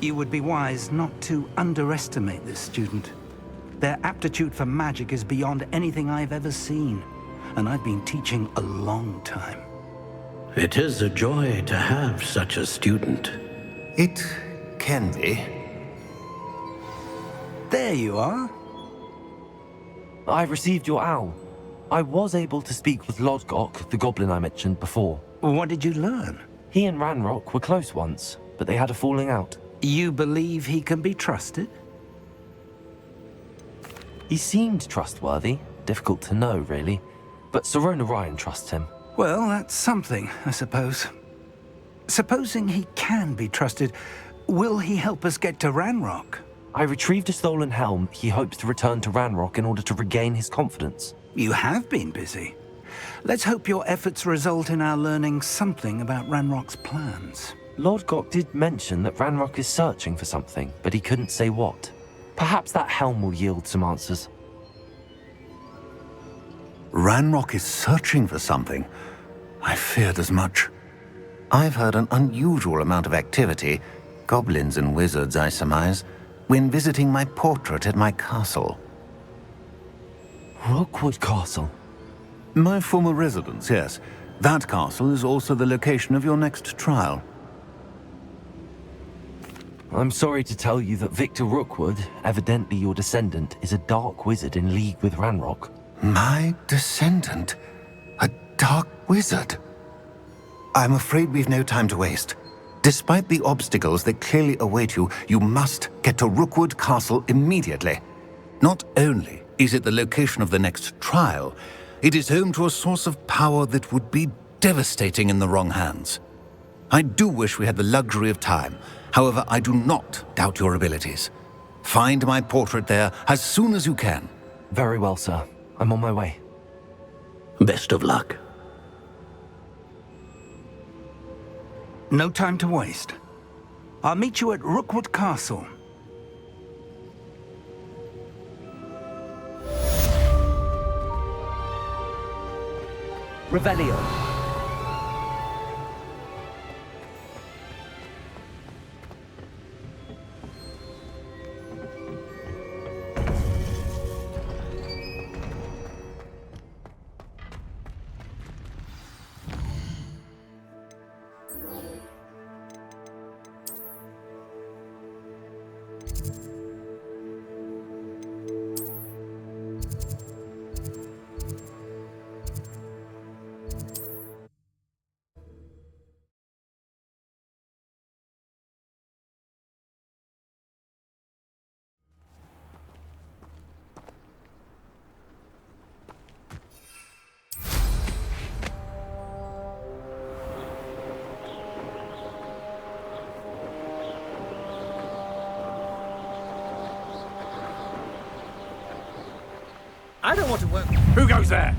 You would be wise not to underestimate this student. Their aptitude for magic is beyond anything I've ever seen, and I've been teaching a long time. It is a joy to have such a student. It can be. There you are. I received your owl. I was able to speak with Lodgok, the goblin I mentioned before. What did you learn? He and Ranrock were close once, but they had a falling out. You believe he can be trusted? He seemed trustworthy. Difficult to know, really. But Sirona Ryan trusts him. Well, that's something, I suppose. Supposing he can be trusted, will he help us get to Ranrock? I retrieved a stolen helm. He hopes to return to Ranrock in order to regain his confidence. You have been busy. Let's hope your efforts result in our learning something about Ranrock's plans. Lodgok did mention that Ranrock is searching for something, but he couldn't say what. Perhaps that helm will yield some answers. Ranrock is searching for something. I feared as much. I've heard an unusual amount of activity, goblins and wizards, I surmise, when visiting my portrait at my castle. Rookwood Castle? My former residence, yes. That castle is also the location of your next trial. I'm sorry to tell you that Victor Rookwood, evidently your descendant, is a dark wizard in league with Ranrock. My descendant? A dark wizard? I'm afraid we've no time to waste. Despite the obstacles that clearly await you, you must get to Rookwood Castle immediately. Not only is it the location of the next trial, it is home to a source of power that would be devastating in the wrong hands. I do wish we had the luxury of time. However, I do not doubt your abilities. Find my portrait there as soon as you can. Very well, sir. I'm on my way. Best of luck. No time to waste. I'll meet you at Rookwood Castle. Revelio. I don't want to work. Who goes there?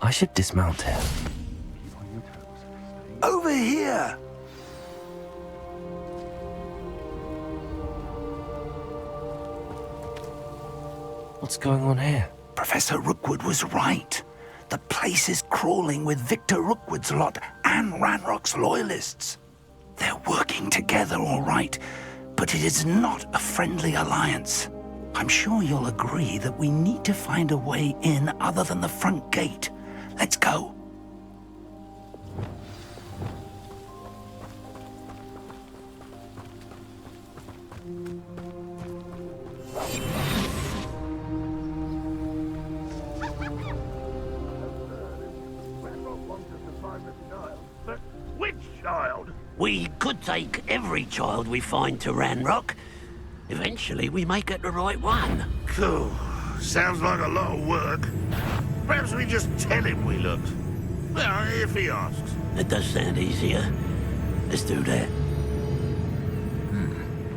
I should dismount here. Over here! What's going on here? Professor Rookwood was right. The place is crawling with Victor Rookwood's lot and Ranrock's loyalists. They're working together, all right, but it is not a friendly alliance. I'm sure you'll agree that we need to find a way in other than the front gate. Let's go. Which child? We could take every child we find to Ranrock. Eventually, we may get the right one. Cool. Sounds like a lot of work. Perhaps we just tell him we looked. Well, if he asks. It does sound easier. Let's do that.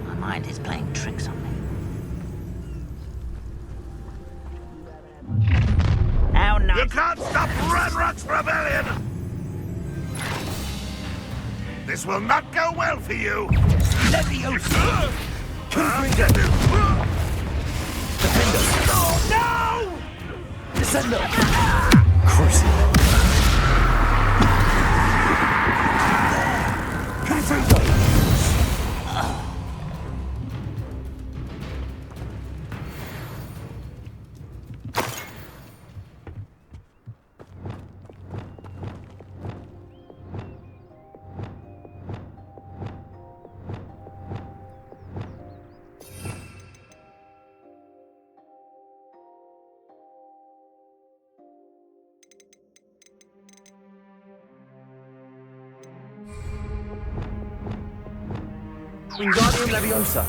My mind is playing tricks on me. Oh, no. You can't stop Ranrock's rebellion! This will not go well for you! Leviosa! Defender! No! Descender! Crucible! Wingardium Leviosa!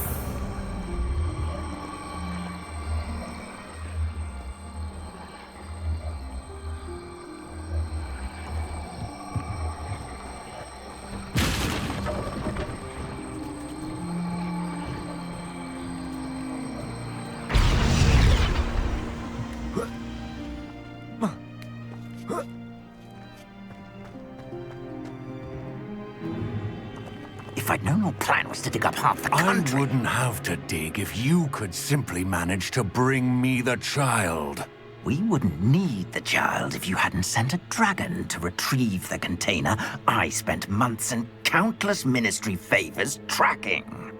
If I'd known your plan was to dig up half the I country... wouldn't have to dig if you could simply manage to bring me the child. We wouldn't need the child if you hadn't sent a dragon to retrieve the container I spent months and countless ministry favors tracking.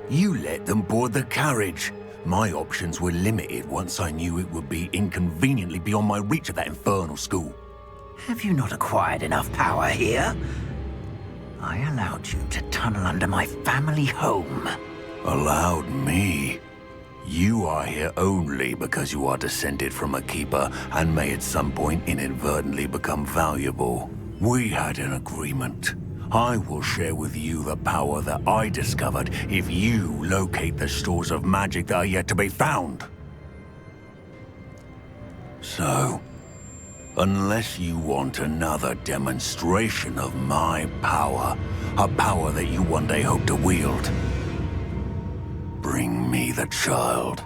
You let them board the carriage. My options were limited once I knew it would be inconveniently beyond my reach at that infernal school. Have you not acquired enough power here? I allowed you to tunnel under my family home. Allowed me? You are here only because you are descended from a keeper and may at some point inadvertently become valuable. We had an agreement. I will share with you the power that I discovered if you locate the stores of magic that are yet to be found. So, unless you want another demonstration of my power, a power that you one day hope to wield, bring me the child.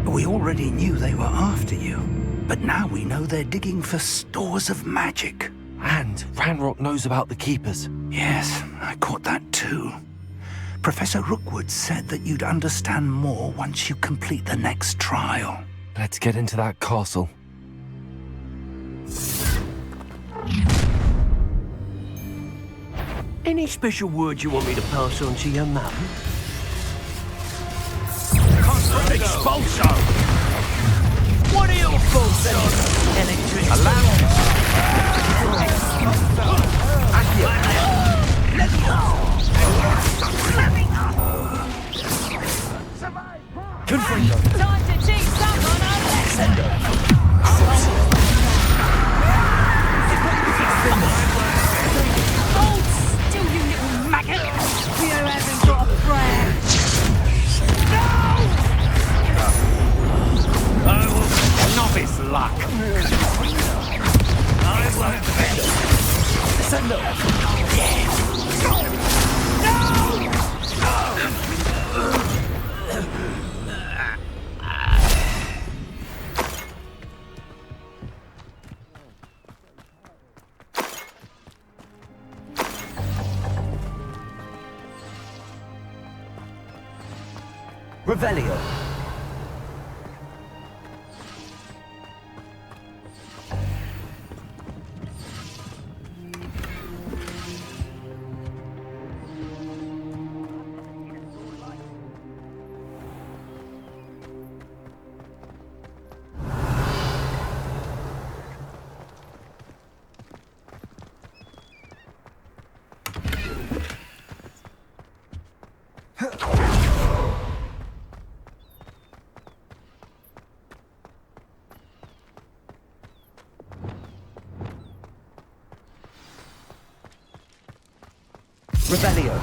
We already knew they were after you, but now we know they're digging for stores of magic. And Ranrock knows about the Keepers. Yes, I caught that too. Professor Rookwood said that you'd understand more once you complete the next trial. Let's get into that castle. Any special words you want me to pass on to your mum? Expulso! What are your thoughts on electricity? Confringo! Time to teach someone a lesson! Hold still, you little maggot! You haven't got a prayer! Novice luck! I won't Revelio! Revelio!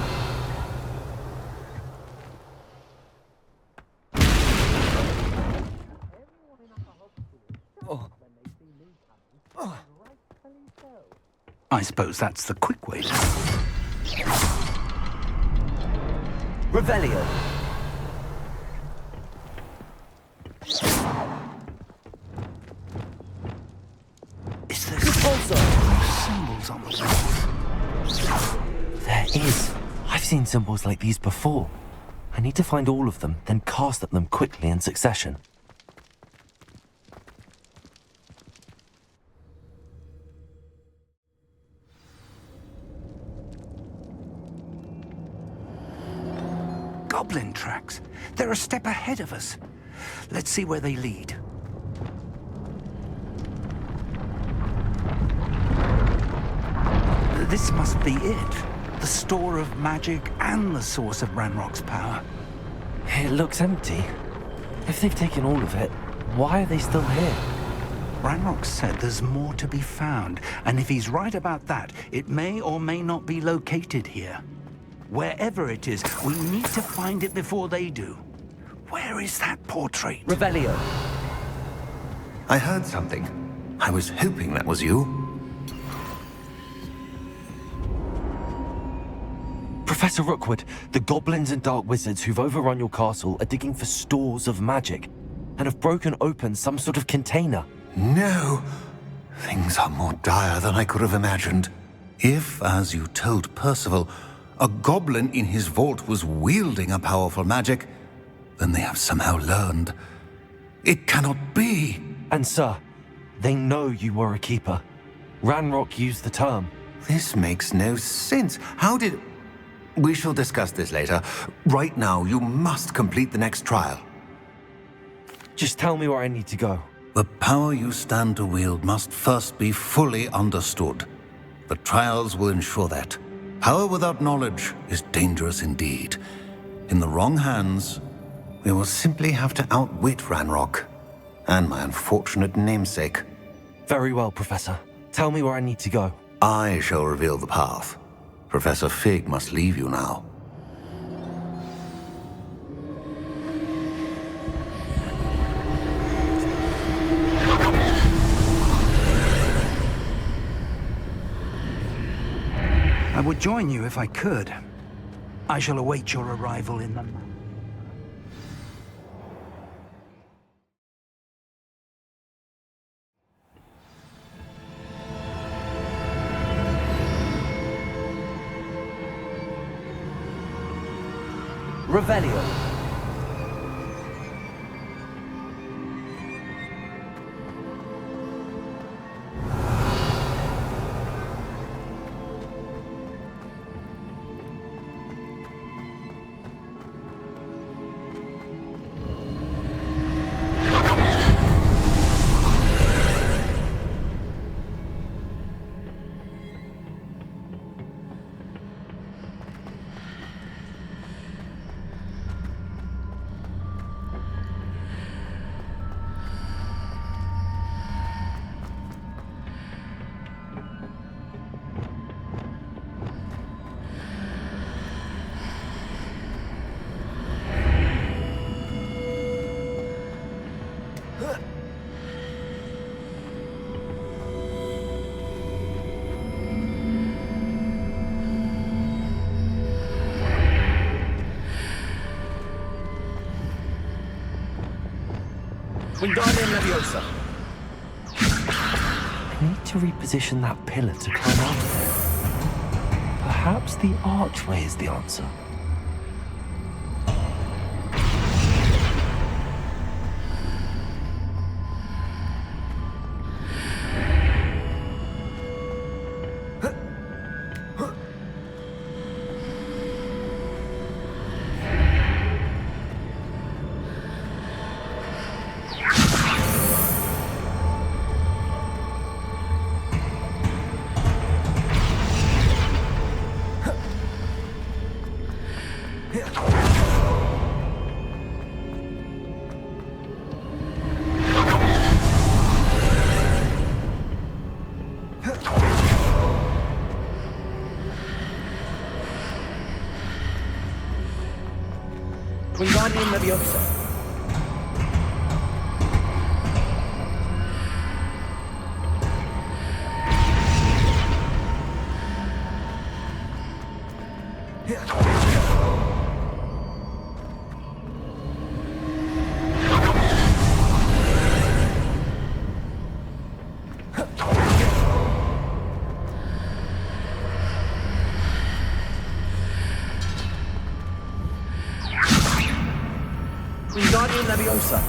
I suppose that's the quick way to... Revelio! Symbols on the wall. There is. I've seen symbols like these before. I need to find all of them, then cast at them quickly in succession. Goblin tracks. They're a step ahead of us. Let's see where they lead. This must be it. The store of magic and the source of Ranrock's power. It looks empty. If they've taken all of it, why are they still here? Ranrock said there's more to be found, and if he's right about that, it may or may not be located here. Wherever it is, we need to find it before they do. Where is that portrait? Revelio. I heard something. I was hoping that was you. Professor Rookwood, the goblins and dark wizards who've overrun your castle are digging for stores of magic and have broken open some sort of container. No! Things are more dire than I could have imagined. If, as you told Percival, a goblin in his vault was wielding a powerful magic, then they have somehow learned. It cannot be! And sir, they know you were a keeper. Ranrock used the term. This makes no sense. How did... We shall discuss this later. Right now, you must complete the next trial. Just tell me where I need to go. The power you stand to wield must first be fully understood. The trials will ensure that. Power without knowledge is dangerous indeed. In the wrong hands, we will simply have to outwit Ranrock and my unfortunate namesake. Very well, Professor. Tell me where I need to go. I shall reveal the path. Professor Fig must leave you now. I would join you if I could. I shall await your arrival in the... Revelio. Wingardium Leviosa. I need to reposition that pillar to climb out of it. Perhaps the archway is the answer. Leviosa.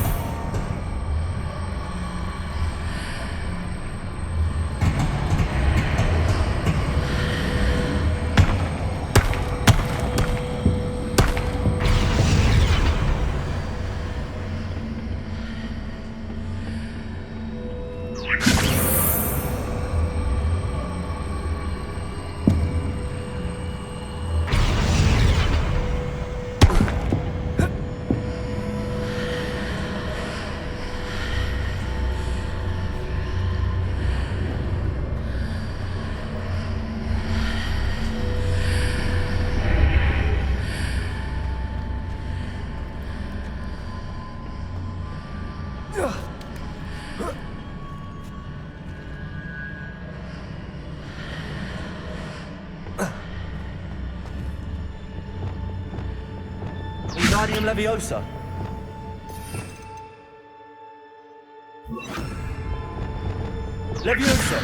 Wingardium Leviosa. Leviosa.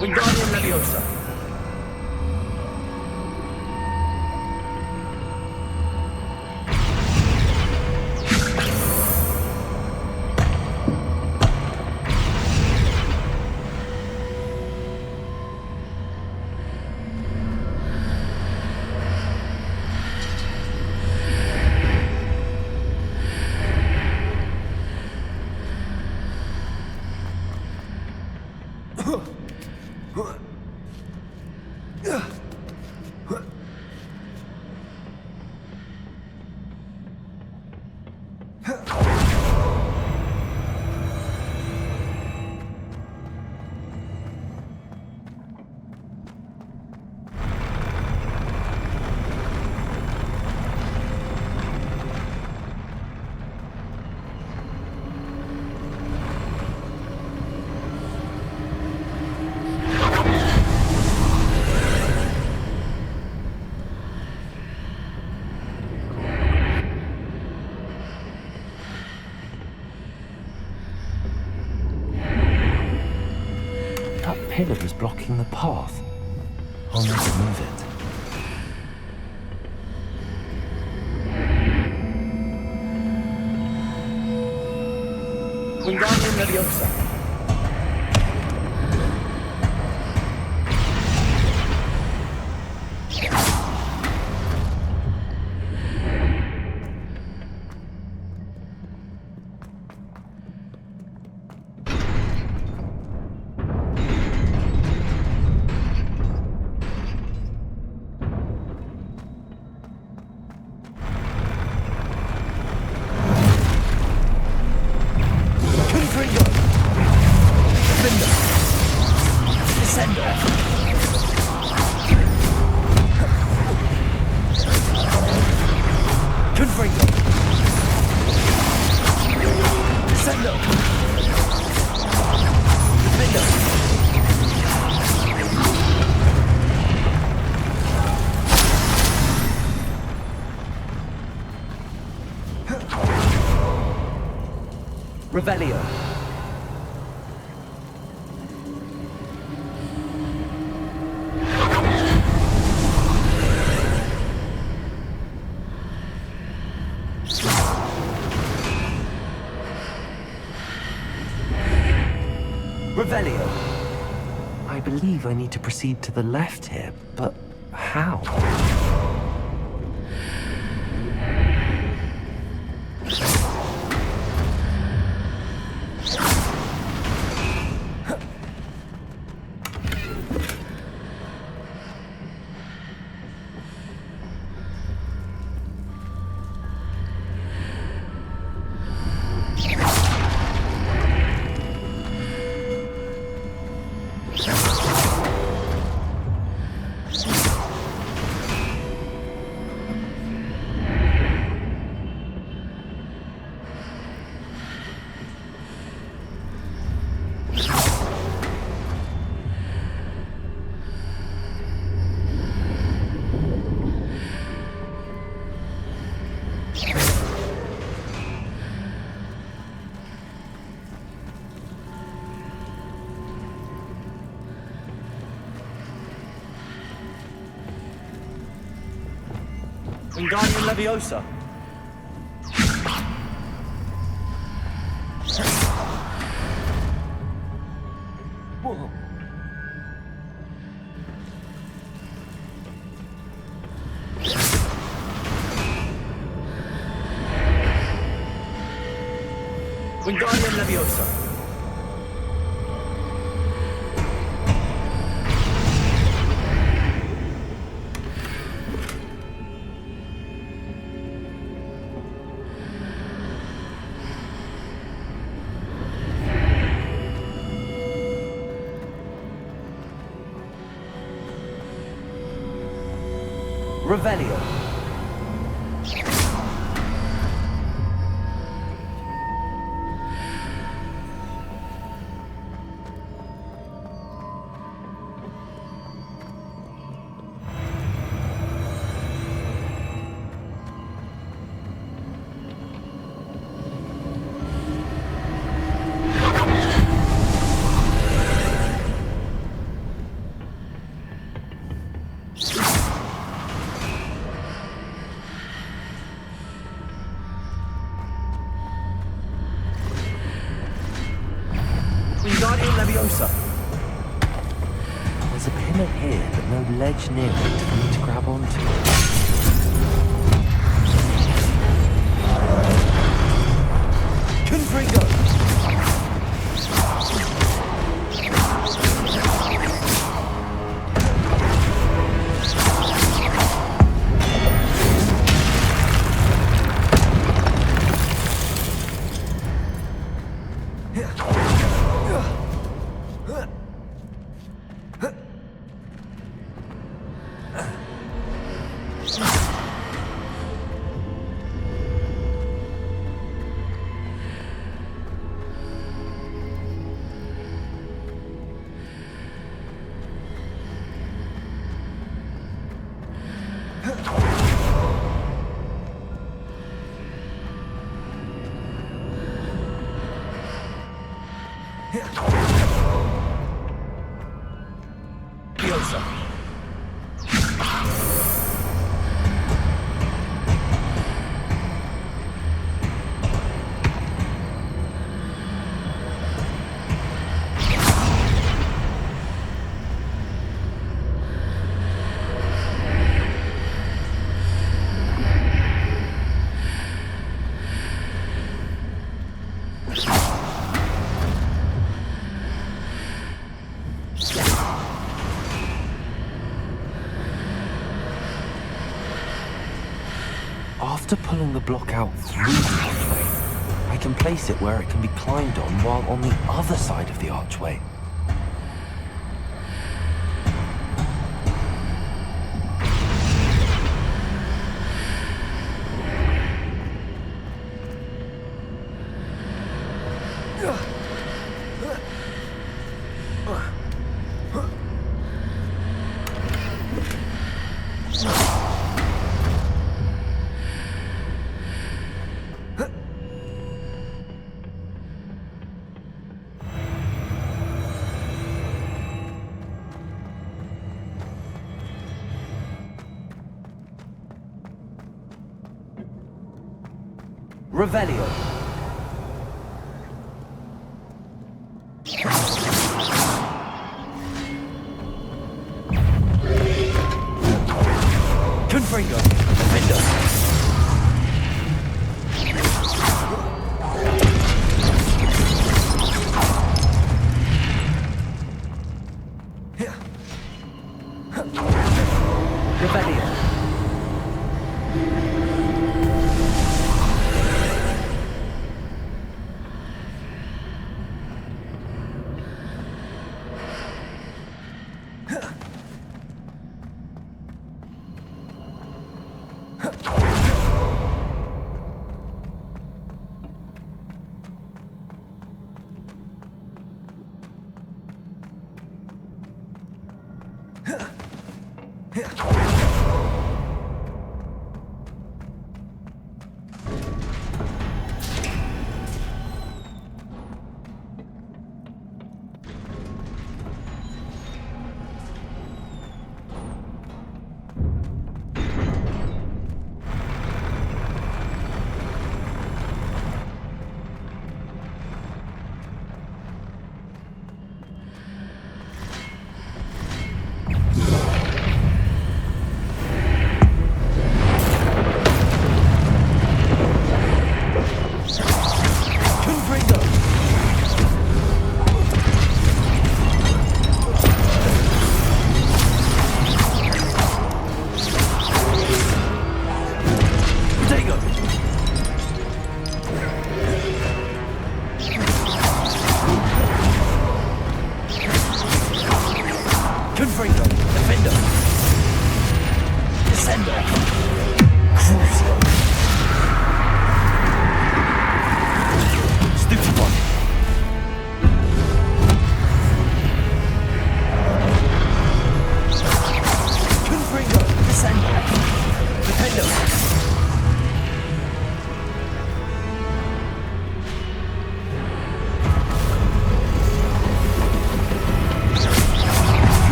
Wingardium Leviosa. Pillar is blocking the path. I'll need to move it. Wingardium Leviosa. Revelio. Revelio. I believe I need to proceed to the left here, but how? Wingardium Leviosa. Whoa. Wingardium Leviosa. Revelio. Wingardium Leviosa. There's a pillar here, but no ledge near it for me to grab onto. Confringo! Leviosa. After pulling the block out through the archway, I can place it where it can be climbed on while on the other side of the archway. Revelio. Confringo. Defender. Revelio. Huh.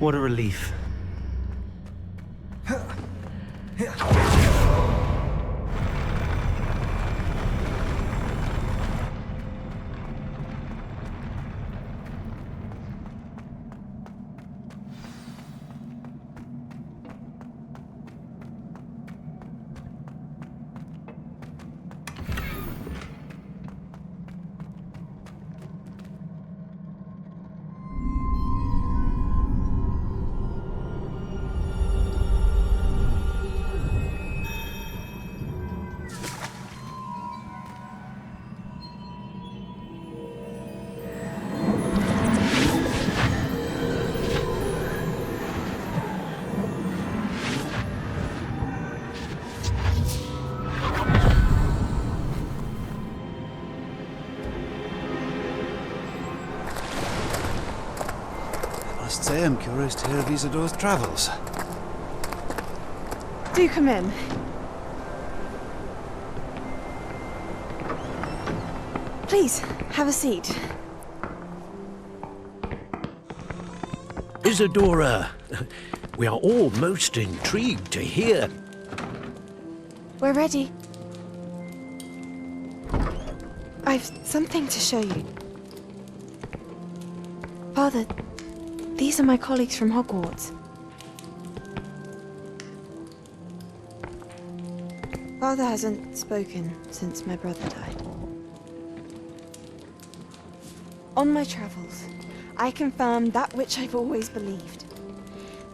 What a relief. I must say I'm curious to hear of Isadore's travels. Do come in. Please, have a seat. Isadora, we are all most intrigued to hear. We're ready. I've something to show you. Father, these are my colleagues from Hogwarts. Father hasn't spoken since my brother died. On my travels, I confirmed that which I've always believed.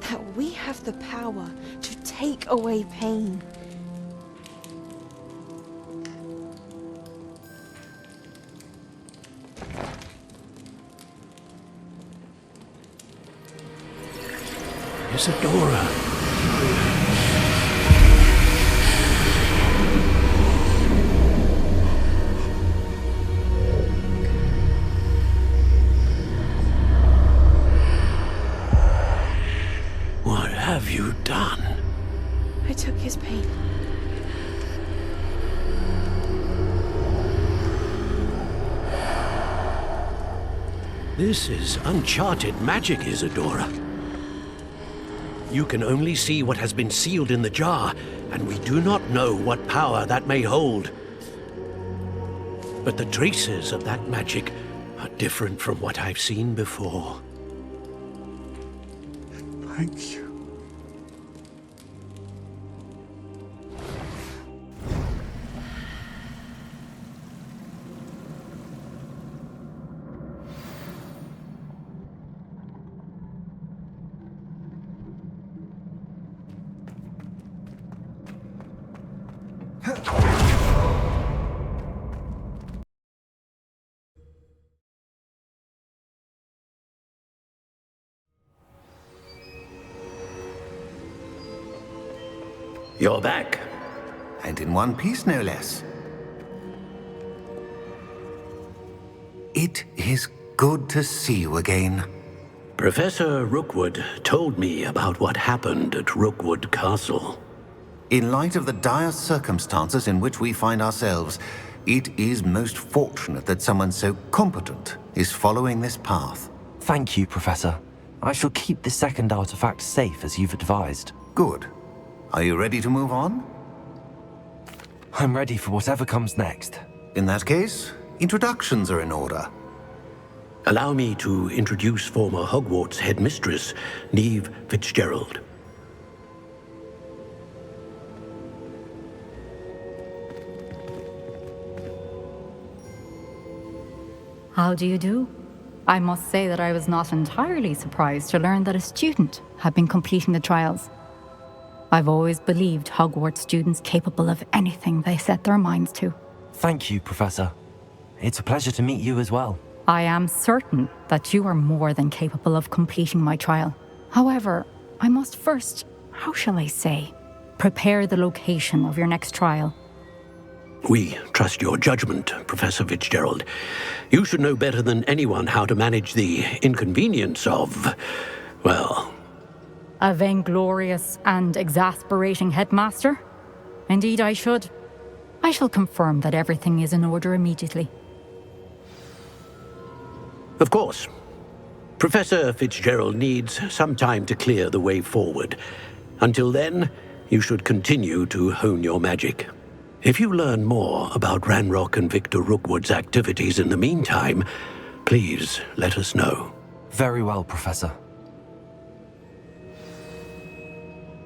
That we have the power to take away pain. Isadora. What have you done? I took his pain. This is uncharted magic, Isadora. You can only see what has been sealed in the jar, and we do not know what power that may hold. But the traces of that magic are different from what I've seen before. Thank you. You're back. And in one piece, no less. It is good to see you again. Professor Rookwood told me about what happened at Rookwood Castle. In light of the dire circumstances in which we find ourselves, it is most fortunate that someone so competent is following this path. Thank you, Professor. I shall keep the second artifact safe as you've advised. Good. Are you ready to move on? I'm ready for whatever comes next. In that case, introductions are in order. Allow me to introduce former Hogwarts headmistress, Neve Fitzgerald. How do you do? I must say that I was not entirely surprised to learn that a student had been completing the trials. I've always believed Hogwarts students capable of anything they set their minds to. Thank you, Professor. It's a pleasure to meet you as well. I am certain that you are more than capable of completing my trial. However, I must first, how shall I say, prepare the location of your next trial. We trust your judgment, Professor Fitzgerald. You should know better than anyone how to manage the inconvenience of, well... A vainglorious and exasperating headmaster? Indeed I should. I shall confirm that everything is in order immediately. Of course. Professor Fitzgerald needs some time to clear the way forward. Until then, you should continue to hone your magic. If you learn more about Ranrock and Victor Rookwood's activities in the meantime, please let us know. Very well, Professor.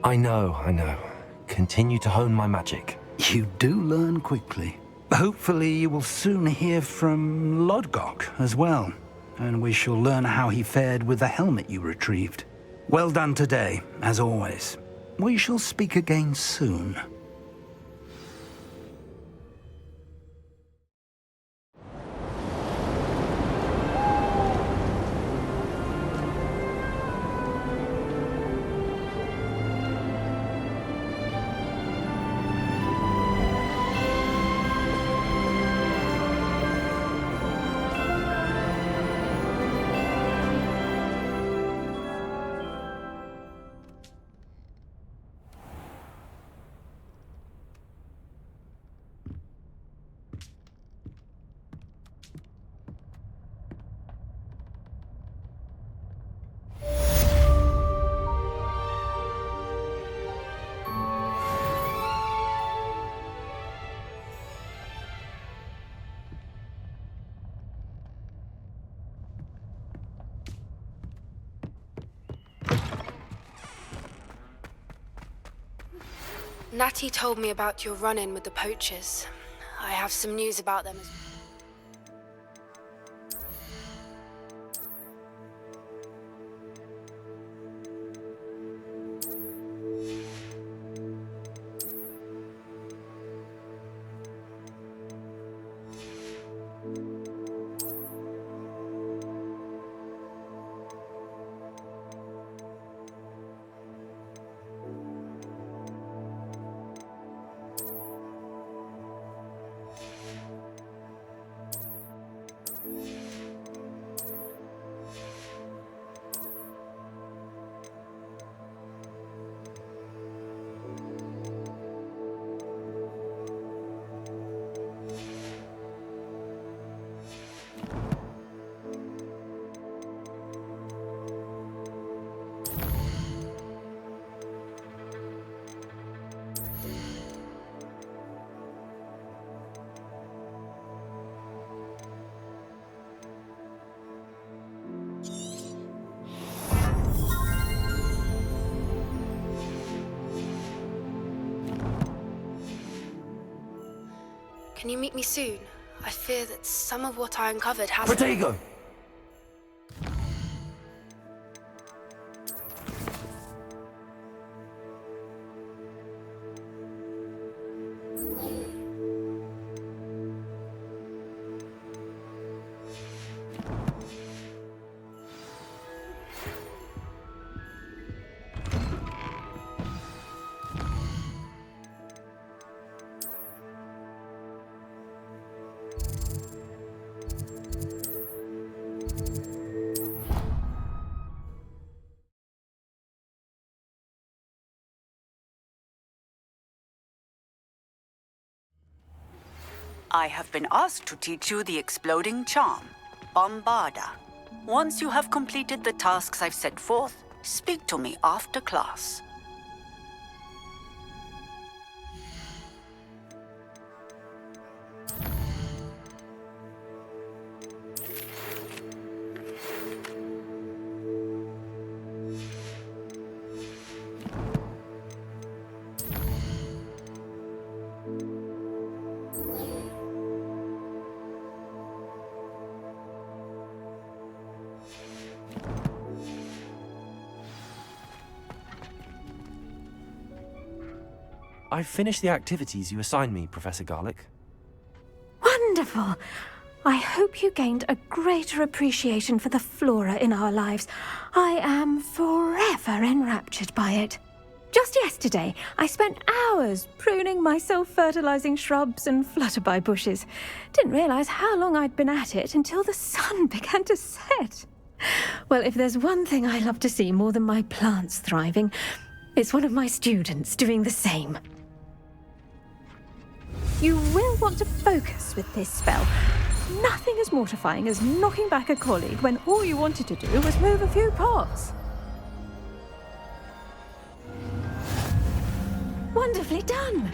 I know. Continue to hone my magic. You do learn quickly. Hopefully you will soon hear from Lodgok as well, and we shall learn how he fared with the helmet you retrieved. Well done today, as always. We shall speak again soon. Natty told me about your run-in with the poachers. I have some news about them as well. Can you meet me soon? I fear that some of what I uncovered has... Protego! I have been asked to teach you the exploding charm, Bombarda. Once you have completed the tasks I've set forth, speak to me after class. I've finished the activities you assigned me, Professor Garlick. Wonderful! I hope you gained a greater appreciation for the flora in our lives. I am forever enraptured by it. Just yesterday, I spent hours pruning my self-fertilizing shrubs and flutterby bushes. Didn't realize how long I'd been at it until the sun began to set. Well, if there's one thing I love to see more than my plants thriving, it's one of my students doing the same. You will want to focus with this spell. Nothing as mortifying as knocking back a colleague when all you wanted to do was move a few pots. Wonderfully done.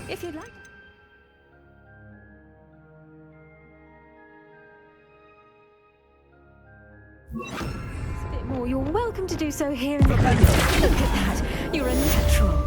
If you'd like... A bit more, you're welcome to do so here in the... Look at that! You're a natural.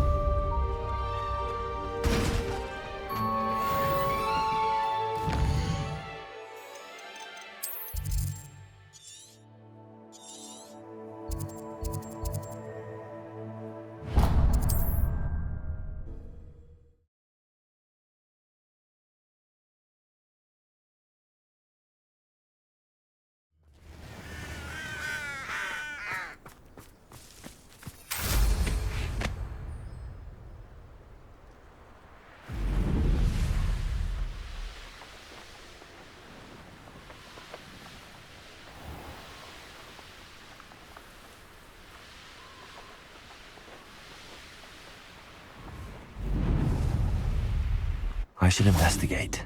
I should investigate.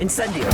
Incendio!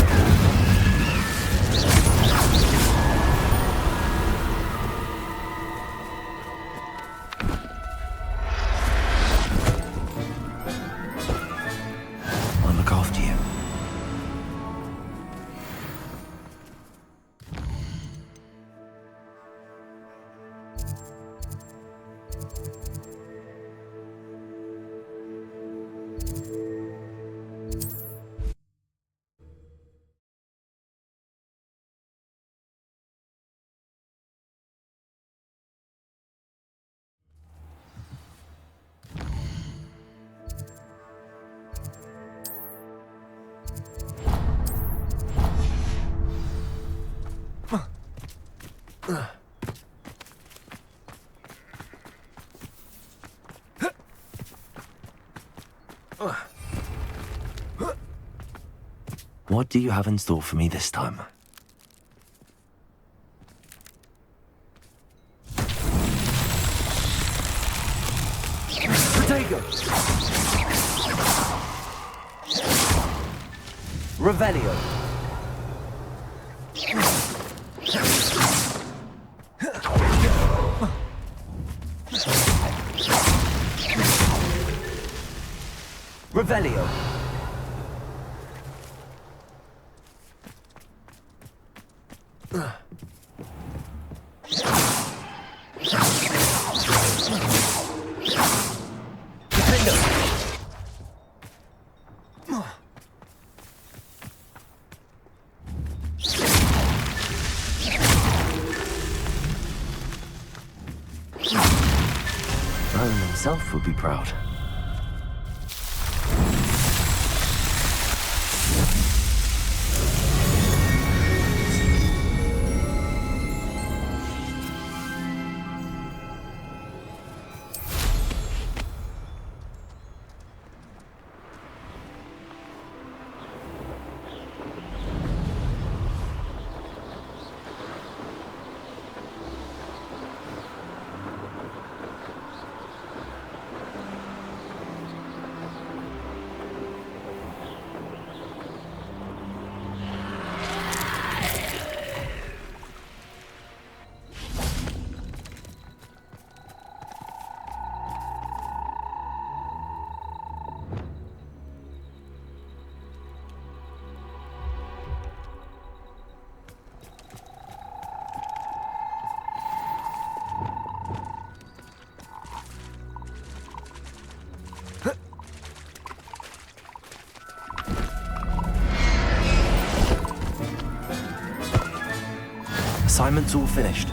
What do you have in store for me this time? Protego! Revelio! Revelio! Merlin himself would be proud. Assignment's all finished.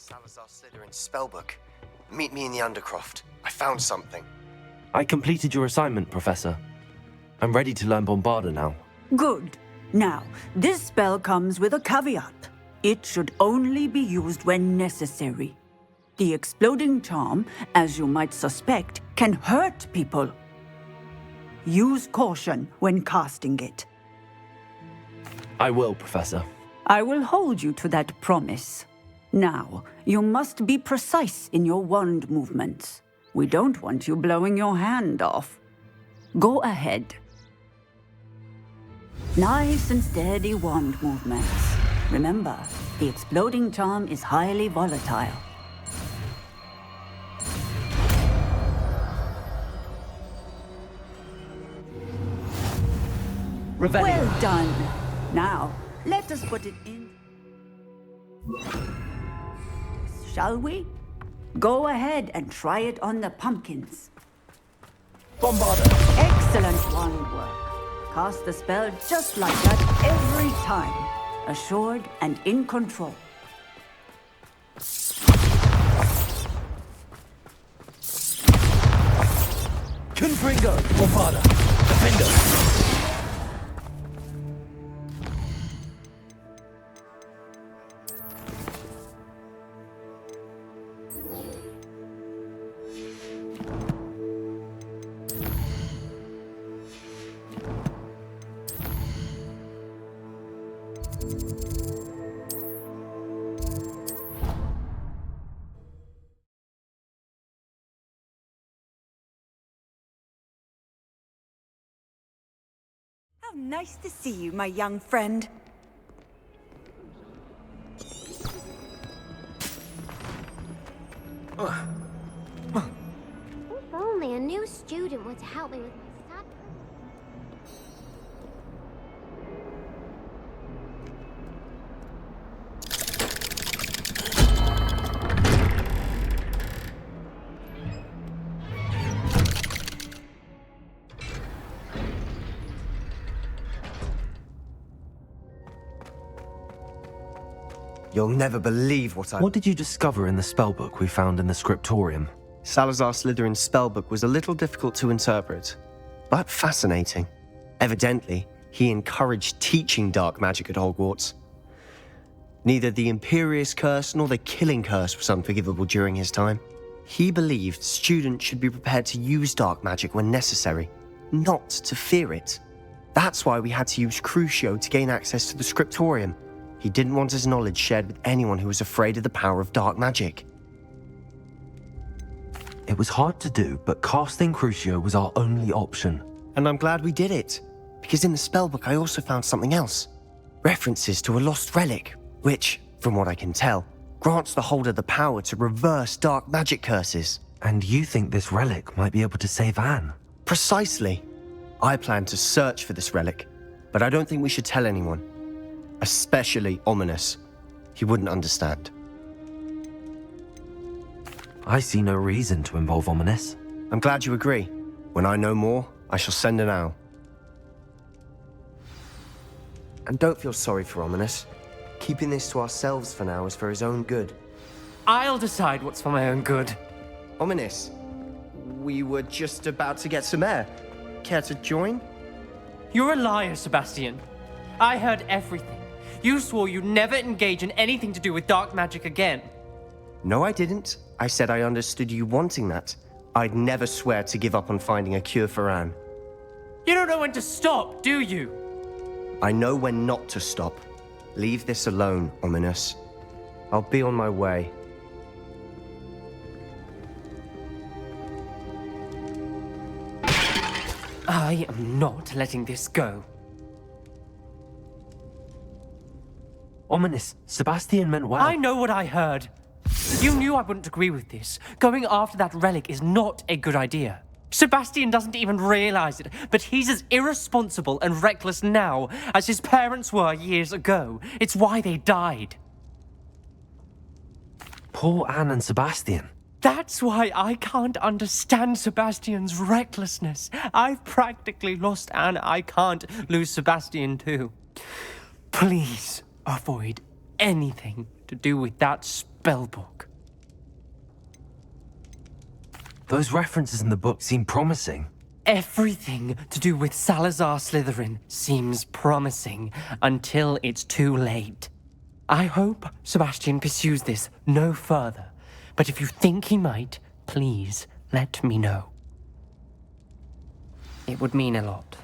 Salazar Slytherin's spellbook. Meet me in the Undercroft. I found something. I completed your assignment, Professor. I'm ready to learn Bombarda now. Good. Now, this spell comes with a caveat. It should only be used when necessary. The exploding charm, as you might suspect, can hurt people. Use caution when casting it. I will, Professor. I will hold you to that promise. Now, you must be precise in your wand movements. We don't want you blowing your hand off. Go ahead. Nice and steady wand movements. Remember, the exploding charm is highly volatile. Revelio. Well done. Now, let us put it in. Shall we? Go ahead and try it on the pumpkins. Bombarda. Excellent wand work. Cast the spell just like that every time. Assured and in control. Confringo, Bombarda, Defender. How nice to see you, my young friend. If only a new student would help me with my study. You'll never believe what I... What did you discover in the spellbook we found in the scriptorium? Salazar Slytherin's spellbook was a little difficult to interpret, but fascinating. Evidently, he encouraged teaching dark magic at Hogwarts. Neither the Imperious Curse nor the Killing Curse was unforgivable during his time. He believed students should be prepared to use dark magic when necessary, not to fear it. That's why we had to use Crucio to gain access to the scriptorium. He didn't want his knowledge shared with anyone who was afraid of the power of dark magic. It was hard to do, but casting Crucio was our only option. And I'm glad we did it, because in the spellbook I also found something else. References to a lost relic, which, from what I can tell, grants the holder the power to reverse dark magic curses. And you think this relic might be able to save Anne? Precisely. I plan to search for this relic, but I don't think we should tell anyone. Especially Ominous. He wouldn't understand. I see no reason to involve Ominous. I'm glad you agree. When I know more, I shall send an owl. And don't feel sorry for Ominous. Keeping this to ourselves for now is for his own good. I'll decide what's for my own good. Ominous, we were just about to get some air. Care to join? You're a liar, Sebastian. I heard everything. You swore you'd never engage in anything to do with dark magic again. No, I didn't. I said I understood you wanting that. I'd never swear to give up on finding a cure for Anne. You don't know when to stop, do you? I know when not to stop. Leave this alone, Ominous. I'll be on my way. I am not letting this go. Ominous, Sebastian meant well. I know what I heard. You knew I wouldn't agree with this. Going after that relic is not a good idea. Sebastian doesn't even realize it, but he's as irresponsible and reckless now as his parents were years ago. It's why they died. Poor Anne and Sebastian. That's why I can't understand Sebastian's recklessness. I've practically lost Anne. I can't lose Sebastian too. Please avoid anything to do with that spellbook. Those references in the book seem promising. Everything to do with Salazar Slytherin seems promising until it's too late. I hope Sebastian pursues this no further, but if you think he might, please let me know. It would mean a lot.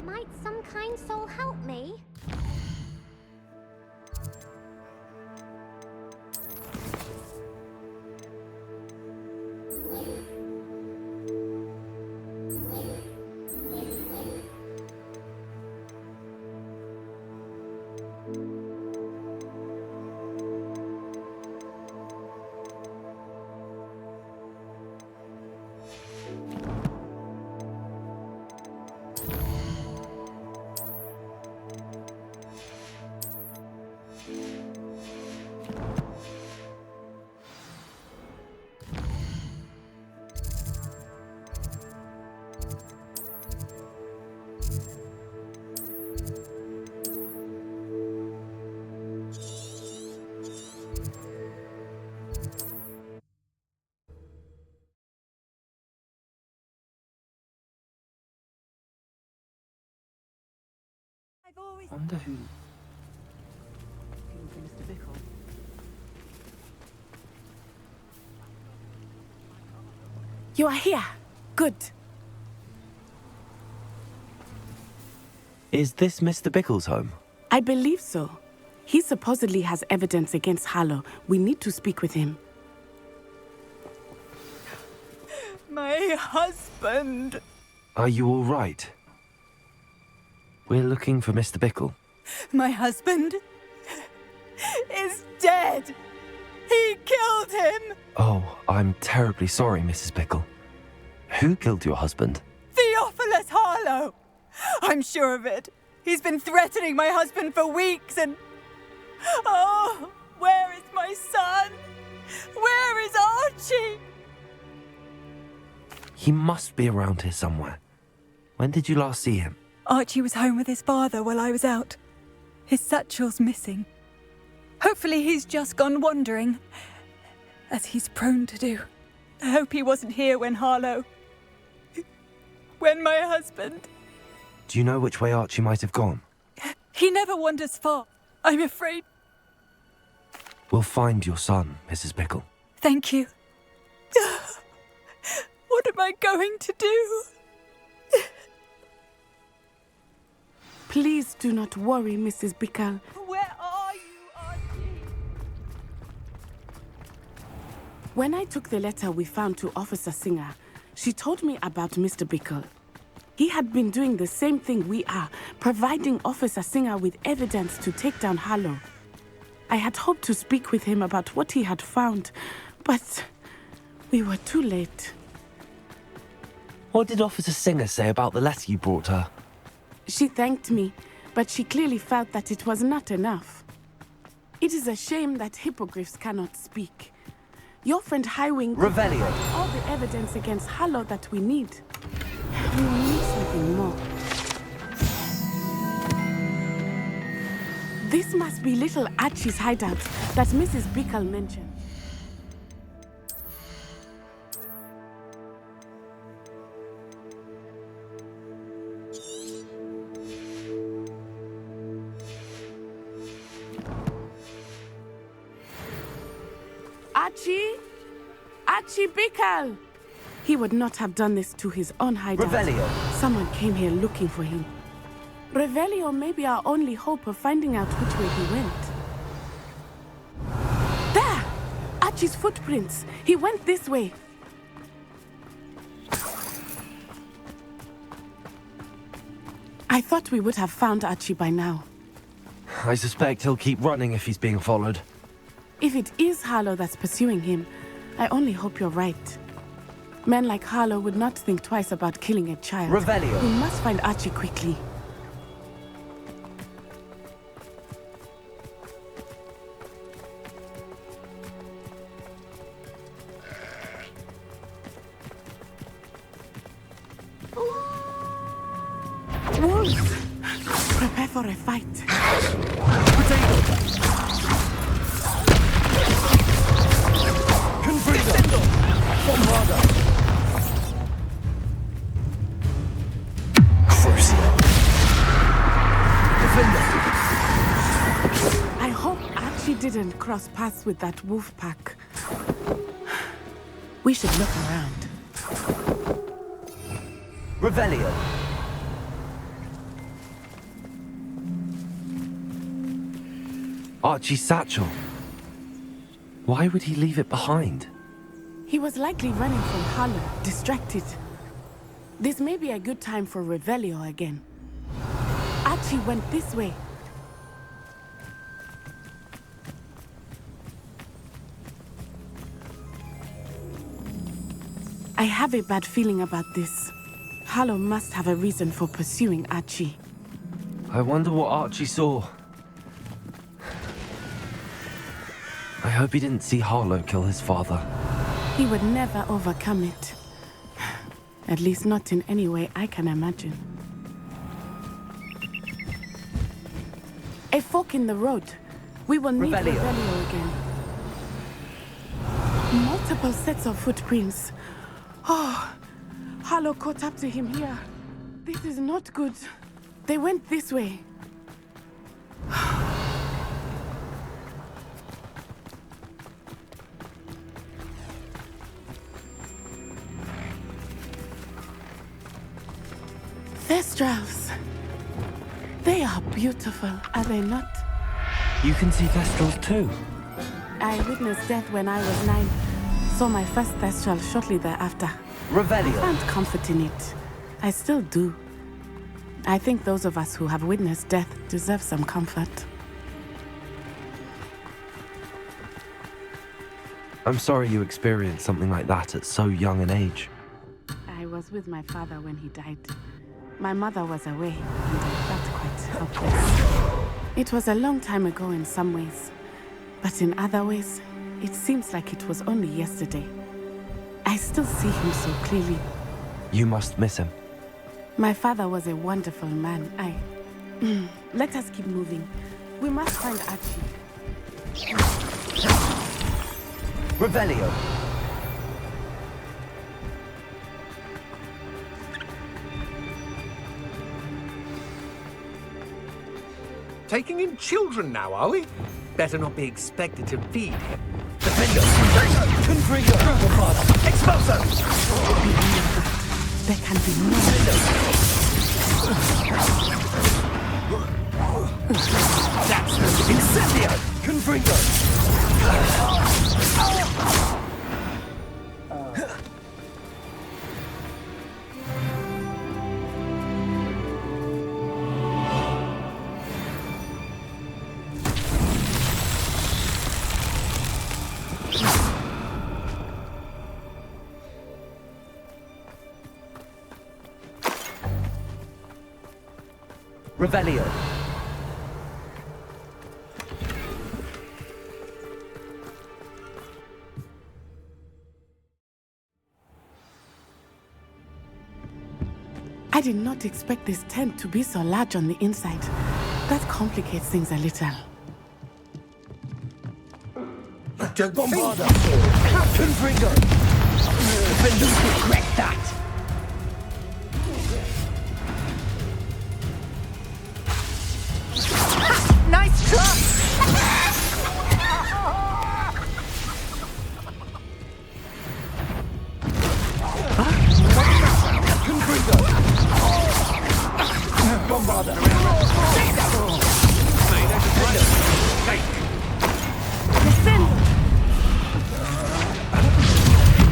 Might some kind soul help me? Wonder who... You are here. Good. Is this Mr. Bickle's home? I believe so. He supposedly has evidence against Harlow. We need to speak with him. My husband. Are you all right? We're looking for Mr. Bickle. My husband is dead. He killed him. Oh, I'm terribly sorry, Mrs. Bickle. Who killed your husband? Theophilus Harlow. I'm sure of it. He's been threatening my husband for weeks and... Oh, where is my son? Where is Archie? He must be around here somewhere. When did you last see him? Archie was home with his father while I was out. His satchel's missing. Hopefully he's just gone wandering, as he's prone to do. I hope he wasn't here when Harlow... when my husband... Do you know which way Archie might have gone? He never wanders far. I'm afraid... We'll find your son, Mrs. Bickle. Thank you. What am I going to do? Please do not worry, Mrs. Bickle. Where are you, Archie? When I took the letter we found to Officer Singer, she told me about Mr. Bickle. He had been doing the same thing we are, providing Officer Singer with evidence to take down Harlow. I had hoped to speak with him about what he had found, but we were too late. What did Officer Singer say about the letter you brought her? She thanked me, but she clearly felt that it was not enough. It is a shame that hippogriffs cannot speak. Your friend Highwing... Revelio. All the evidence against Harlow that we need. We will need something more. This must be little Archie's hideout that Mrs. Bickle mentioned. Archie? Archie Bickle! He would not have done this to his own hideout. Revelio. Someone came here looking for him. Revelio may be our only hope of finding out which way he went. There! Archie's footprints. He went this way. I thought we would have found Archie by now. I suspect he'll keep running if he's being followed. If it is Harlow that's pursuing him, I only hope you're right. Men like Harlow would not think twice about killing a child. Revelio. We must find Archie quickly. Wolves! Prepare for a fight. I hope Archie didn't cross paths with that wolf pack. We should look around. Revelio. Archie's satchel. Why would he leave it behind? He was likely running from Harlow, distracted. This may be a good time for Revelio again. Archie went this way. I have a bad feeling about this. Harlow must have a reason for pursuing Archie. I wonder what Archie saw. I hope he didn't see Harlow kill his father. He would never overcome it. At least not in any way I can imagine. A fork in the road. We will need Revelio again. Multiple sets of footprints. Oh, Harlow caught up to him here. This is not good. They went this way. Thestrals. They are beautiful, are they not? You can see Thestrals too. I witnessed death when I was 9. Saw my first Thestral shortly thereafter. Revelio. I found comfort in it. I still do. I think those of us who have witnessed death deserve some comfort. I'm sorry you experienced something like that at so young an age. I was with my father when he died. My mother was away, and I felt quite helpless. It was a long time ago in some ways, but in other ways, it seems like it was only yesterday. I still see him so clearly. You must miss him. My father was a wonderful man. Let us keep moving. We must find Archie. Revelio. Taking in children now, are we? Better not be expected to feed him. Defender! Confringo! Expulso! There can be no... That's Incendio! Confringo! Revelio. I did not expect this tent to be so large on the inside. That complicates things a little. Bombarda! Confringo! Defenders regret that! Nice try! Father!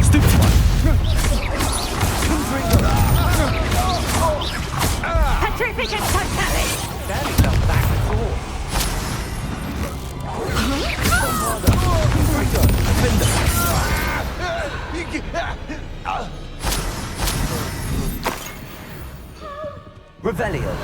Stupid one! Petrificus totalis! Barely fell back at all. Revelio.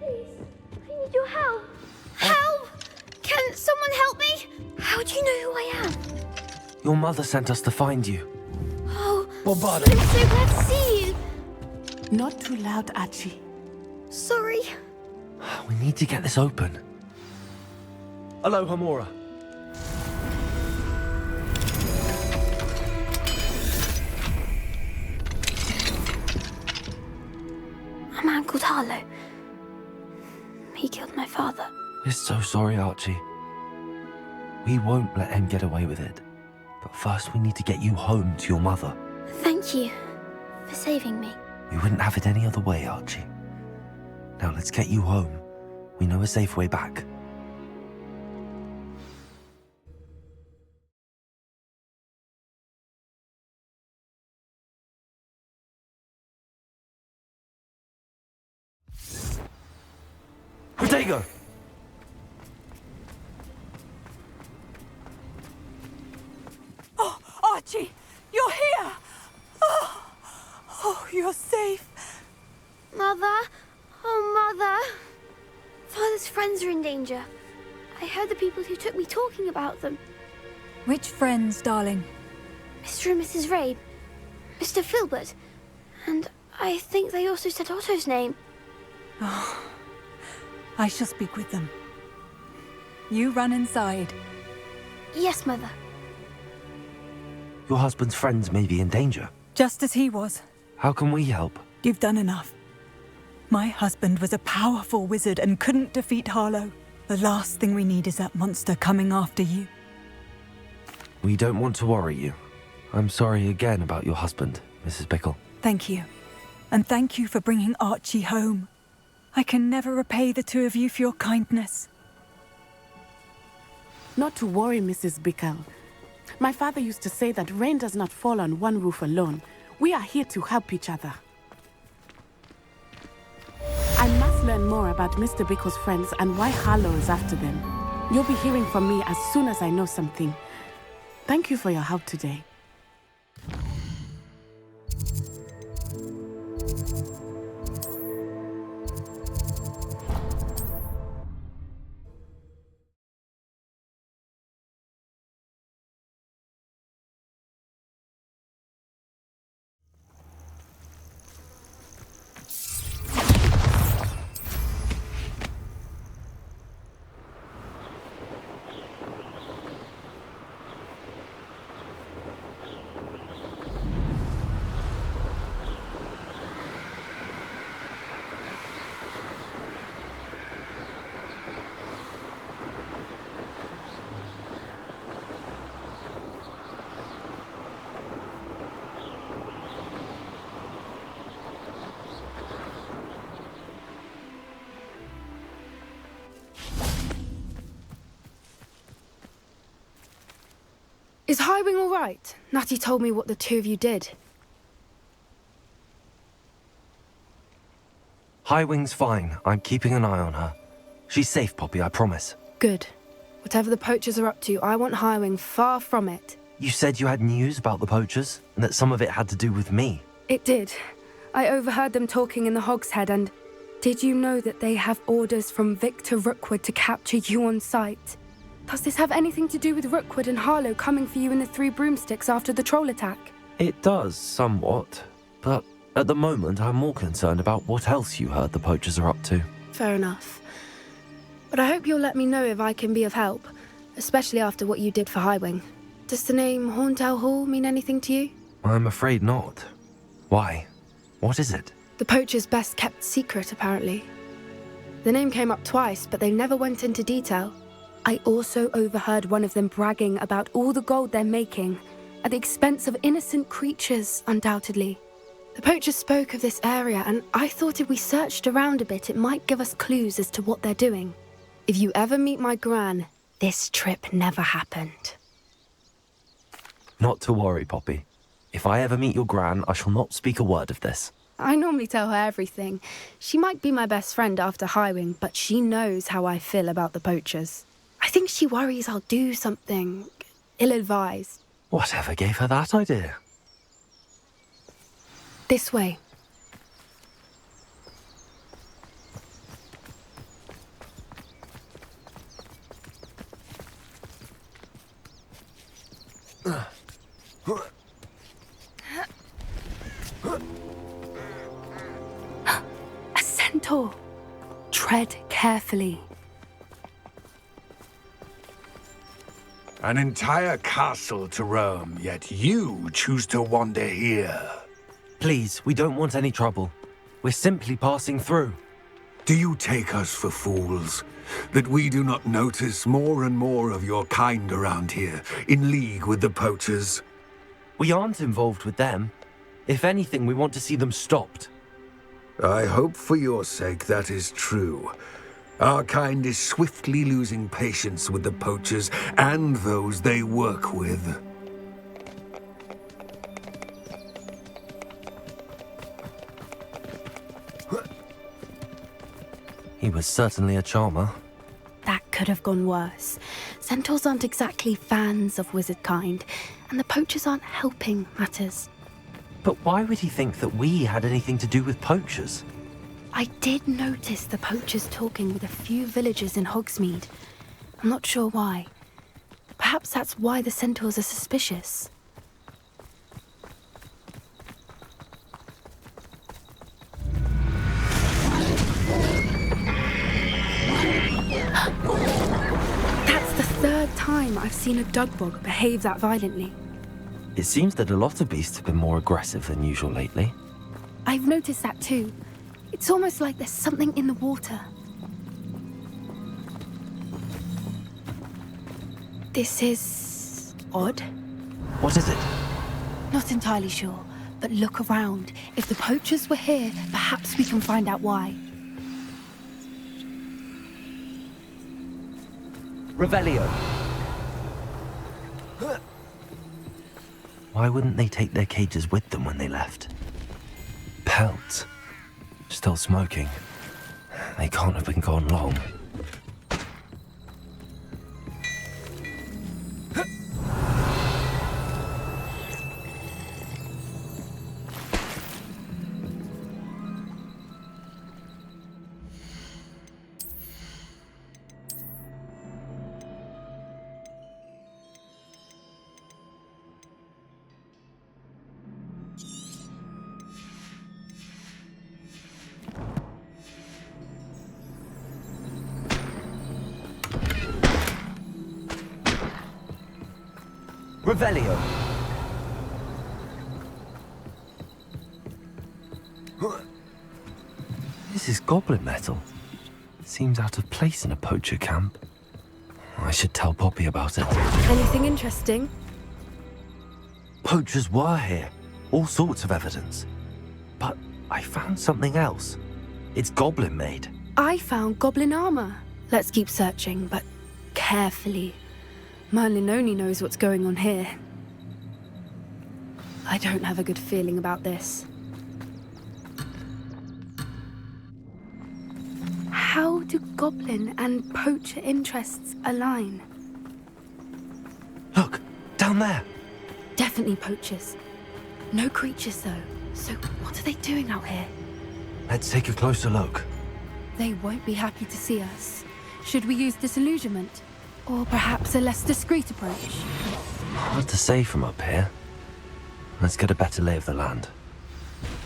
I need your help. Help! Can someone help me? How do you know who I am? Your mother sent us to find you. Oh, Bombarda. I'm so glad to see you. Not too loud, Archie. Sorry. We need to get this open. Hello, Hamora. A man called Harlow. He killed my father. We're so sorry, Archie. We won't let him get away with it. But first we need to get you home to your mother. Thank you for saving me. We wouldn't have it any other way, Archie. Now let's get you home. We know a safe way back. Protego! Oh, Archie, you're here! Oh, you're safe. Mother? Oh, Mother. Father's friends are in danger. I heard the people who took me talking about them. Which friends, darling? Mr. and Mrs. Rabe. Mr. Filbert. And I think they also said Otto's name. Oh, I shall speak with them. You run inside. Yes, Mother. Your husband's friends may be in danger. Just as he was. How can we help? You've done enough. My husband was a powerful wizard and couldn't defeat Harlow. The last thing we need is that monster coming after you. We don't want to worry you. I'm sorry again about your husband, Mrs. Bickle. Thank you. And thank you for bringing Archie home. I can never repay the two of you for your kindness. Not to worry, Mrs. Bickle. My father used to say that rain does not fall on one roof alone. We are here to help each other. I must learn more about Mr. Bickle's friends and why Harlow is after them. You'll be hearing from me as soon as I know something. Thank you for your help today. Is Highwing all right? Natty told me what the two of you did. Highwing's fine. I'm keeping an eye on her. She's safe, Poppy, I promise. Good. Whatever the poachers are up to, I want Highwing far from it. You said you had news about the poachers, and that some of it had to do with me. It did. I overheard them talking in the Hogshead, and did you know that they have orders from Victor Rookwood to capture you on sight? Does this have anything to do with Rookwood and Harlow coming for you in the Three Broomsticks after the troll attack? It does, somewhat. But at the moment, I'm more concerned about what else you heard the poachers are up to. Fair enough. But I hope you'll let me know if I can be of help, especially after what you did for Highwing. Does the name Horntail Hall mean anything to you? I'm afraid not. Why? What is it? The poacher's best kept secret, apparently. The name came up twice, but they never went into detail. I also overheard one of them bragging about all the gold they're making, at the expense of innocent creatures, undoubtedly. The poachers spoke of this area, and I thought if we searched around a bit, it might give us clues as to what they're doing. If you ever meet my gran, this trip never happened. Not to worry, Poppy. If I ever meet your gran, I shall not speak a word of this. I normally tell her everything. She might be my best friend after Highwing, but she knows how I feel about the poachers. I think she worries I'll do something ill-advised. Whatever gave her that idea? This way. A centaur. Tread carefully. An entire castle to roam, yet you choose to wander here. Please, we don't want any trouble. We're simply passing through. Do you take us for fools? That we do not notice more and more of your kind around here, in league with the poachers? We aren't involved with them. If anything, we want to see them stopped. I hope for your sake that is true. Our kind is swiftly losing patience with the poachers and those they work with. He was certainly a charmer. That could have gone worse. Centaurs aren't exactly fans of wizard kind, and the poachers aren't helping matters. But why would he think that we had anything to do with poachers? I did notice the poachers talking with a few villagers in Hogsmeade. I'm not sure why. Perhaps that's why the centaurs are suspicious. That's the third time I've seen a dugbog behave that violently. It seems that a lot of beasts have been more aggressive than usual lately. I've noticed that too. It's almost like there's something in the water. This is odd. What is it? Not entirely sure, but look around. If the poachers were here, perhaps we can find out why. Revelio. Why wouldn't they take their cages with them when they left? Pelts. Still smoking. They can't have been gone long. Revelio. This is goblin metal. Seems out of place in a poacher camp. I should tell Poppy about it. Anything interesting? Poachers were here. All sorts of evidence. But I found something else. It's goblin made. I found goblin armor. Let's keep searching, but carefully. Merlin only knows what's going on here. I don't have a good feeling about this. How do goblin and poacher interests align? Look, down there. Definitely poachers. No creatures, though. So what are they doing out here? Let's take a closer look. They won't be happy to see us. Should we use disillusionment? Or perhaps a less discreet approach? Hard to say from up here. Let's get a better lay of the land.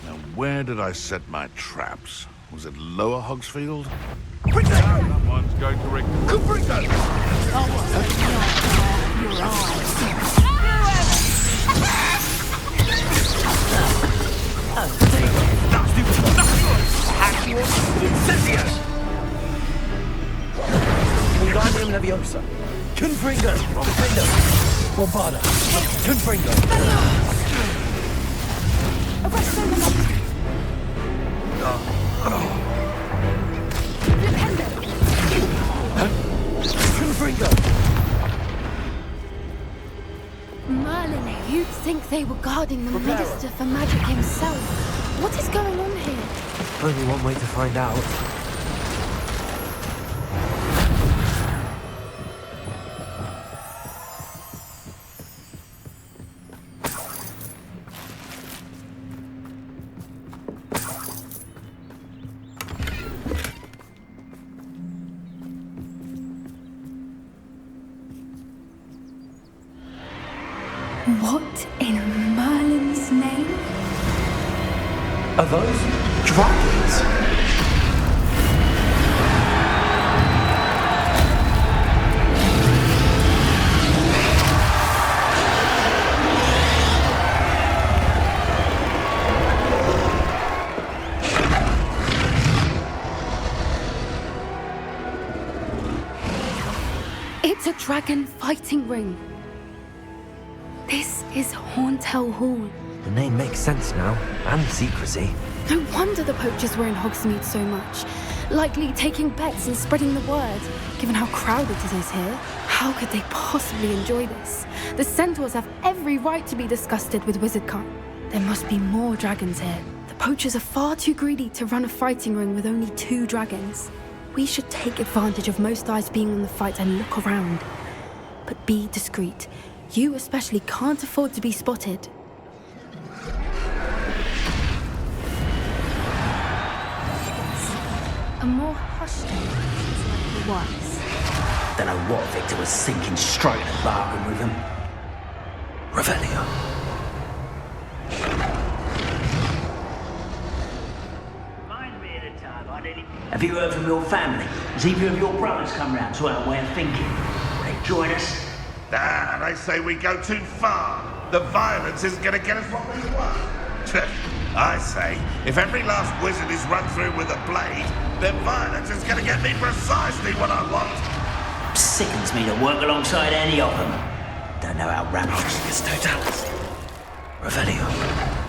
Now, where did I set my traps? Was it Lower Hogsfield? Someone's going to ring. Wingardium Leviosa. Confringo. Defender. Bombada. Confringo. Confringo. Merlin, you'd think they were guarding the Minister for Magic himself. What is going on here? Only one way to find out. What in Merlin's name? Are those dragons? It's a dragon fighting ring. This is Hauntel Hall. The name makes sense now, and the secrecy. No wonder the poachers were in Hogsmeade so much. Likely taking bets and spreading the word, given how crowded it is here. How could they possibly enjoy this? The centaurs have every right to be disgusted with Wizardcon. There must be more dragons here. The poachers are far too greedy to run a fighting ring with only 2 dragons. We should take advantage of most eyes being on the fight and look around. But be discreet. You especially can't afford to be spotted. A more hushed is like he was. Don't know what Victor was thinking, striking a bargain with him. Revelio. Have you heard from your family? Has either of your brothers come round to our way of thinking? Will they join us? Ah, they say we go too far. The violence isn't going to get us what we want. I say, if every last wizard is run through with a blade, then violence is going to get me precisely what I want. Sickens me to work alongside any of them. Don't know how Ramrock's is totalis. Revelio.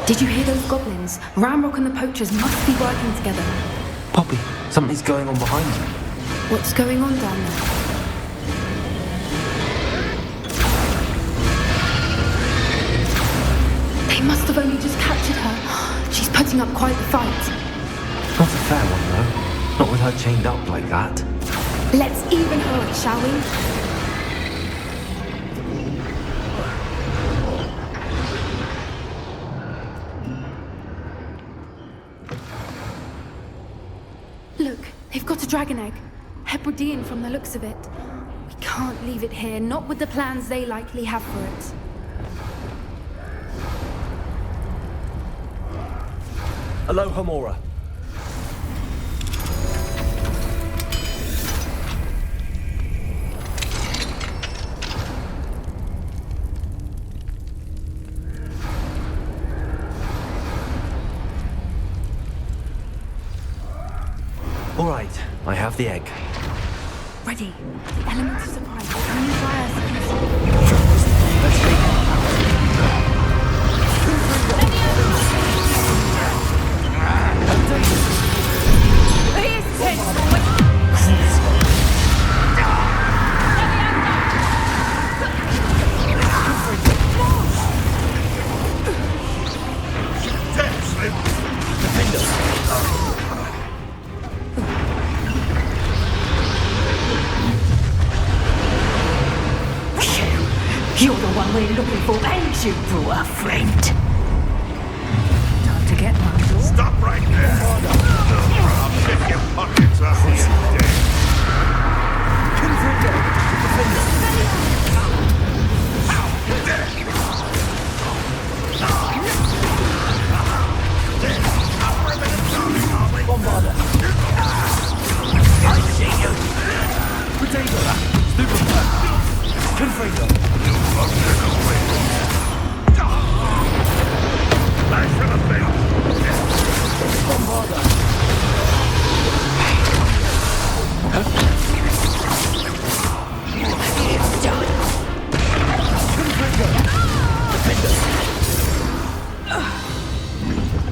Did you hear those goblins? Ramrock and the poachers must be working together. Poppy, something's going on behind you. What's going on down there? They must have only just captured her. She's putting up quite the fight. Not a fair one, though. Not with her chained up like that. Let's even her it, shall we? Look, they've got a dragon egg. Hebridean from the looks of it. We can't leave it here, not with the plans they likely have for it. Aloha, Mora. All right, I have the egg. Ready. The element of surprise will only fire us. Let's take it. you poor friend. Time to get my door. Stop right there! I'll pick your pockets up when you're dead. Bombarder. I see you. Potato. Stupid. Confringo. I should have been. Bombarder. It's done. Confringo. Defender.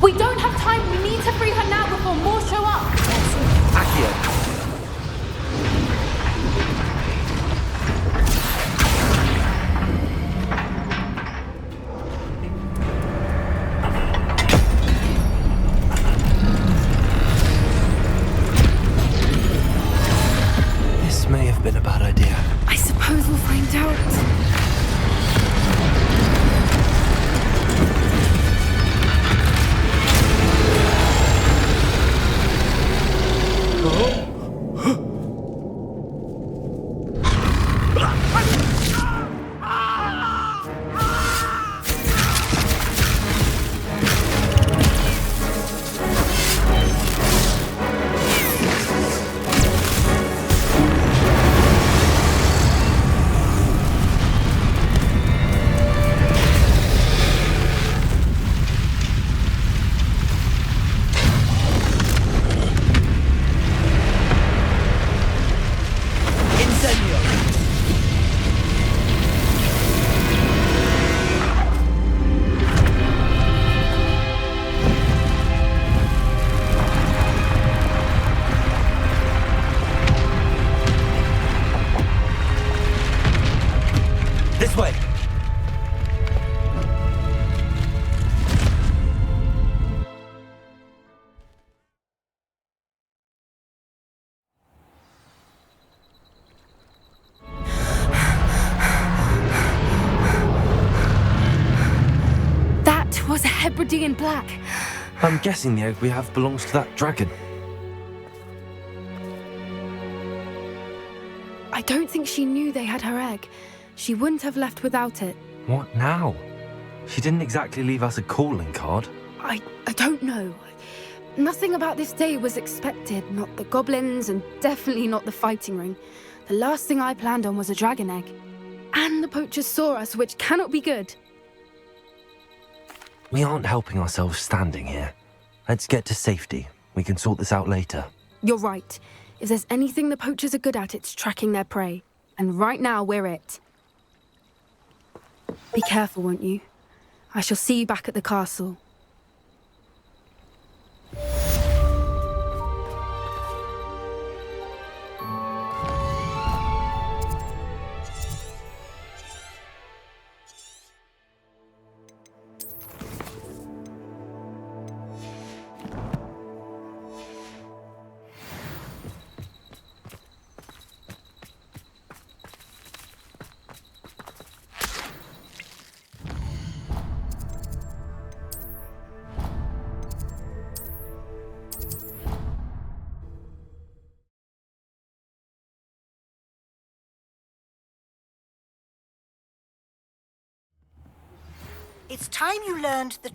We don't have time. We need to free her now before more show up. Accio. This may have been a bad idea. I suppose we'll find out. This way. That was a Hebridean black. I'm guessing the egg we have belongs to that dragon. I don't think she knew they had her egg. She wouldn't have left without it. What now? She didn't exactly leave us a calling card. I don't know. Nothing about this day was expected. Not the goblins, and definitely not the fighting ring. The last thing I planned on was a dragon egg. And the poachers saw us, which cannot be good. We aren't helping ourselves standing here. Let's get to safety. We can sort this out later. You're right. If there's anything the poachers are good at, it's tracking their prey. And right now, we're it. Be careful, won't you? I shall see you back at the castle. It's time you learned the